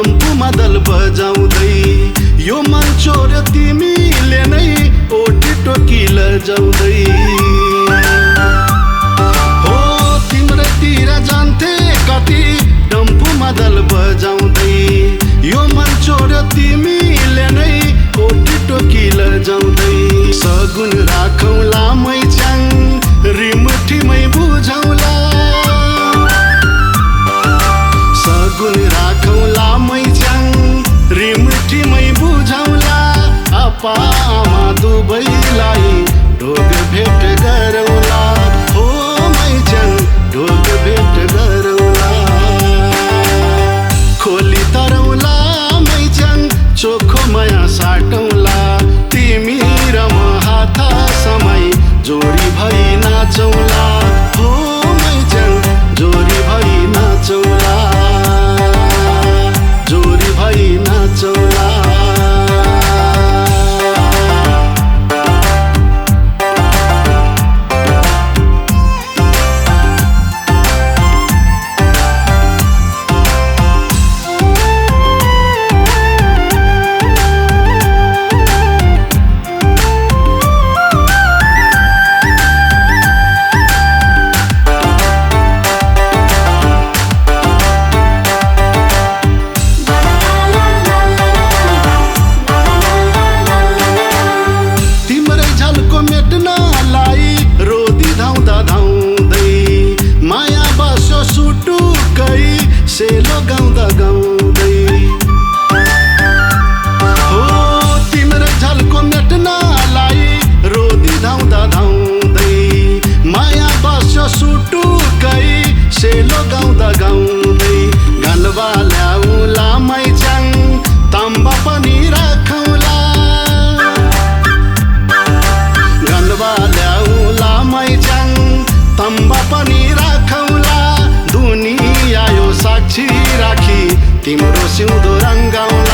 डम्फु मादल बजाउँदै यो मन चोर्यो तिमीले नै ओठी टोकी लजाउँदै हो तिम्रोतिर जान्थे कति डम्फु मादल बजाउँदै यो मन चोर्यो तिमीले नै ओठी टोकी लजाउँदै सगुन राखौँला मैच्याङ रिमुठीमै बुझौँला सगुन राखौँला मैच्याङ रिमुठीमै बुझौँला अपा आमा दुवैलाई ढोग भेट गरौँला हो मैच्याङ ढोग भेट गरौँला खोली तरौँला मैच्याङ चोखो माया साटौँला तिमी र म हात समाई जोडी भई नाचौँला हो मैच्याङ जोडी भई नाचौँला जोडी भई नाचौँला सेलो गाउँदा गाउँदै हो तिम्रो झल्को मेट्नलाई रोदी धाउँदा धाउँदै माया बस्यो सुटुकै सेलो गाउँदा गाउँदै गलबा ल्याउला मैच्याङ तम्बा पनि राखौँला गलबा ल्याउला मैच्याङ तम्बा पनि राखौँला दुनिया यो साक्षी राखी तिम्रो सिउँदो रङ्गाउँला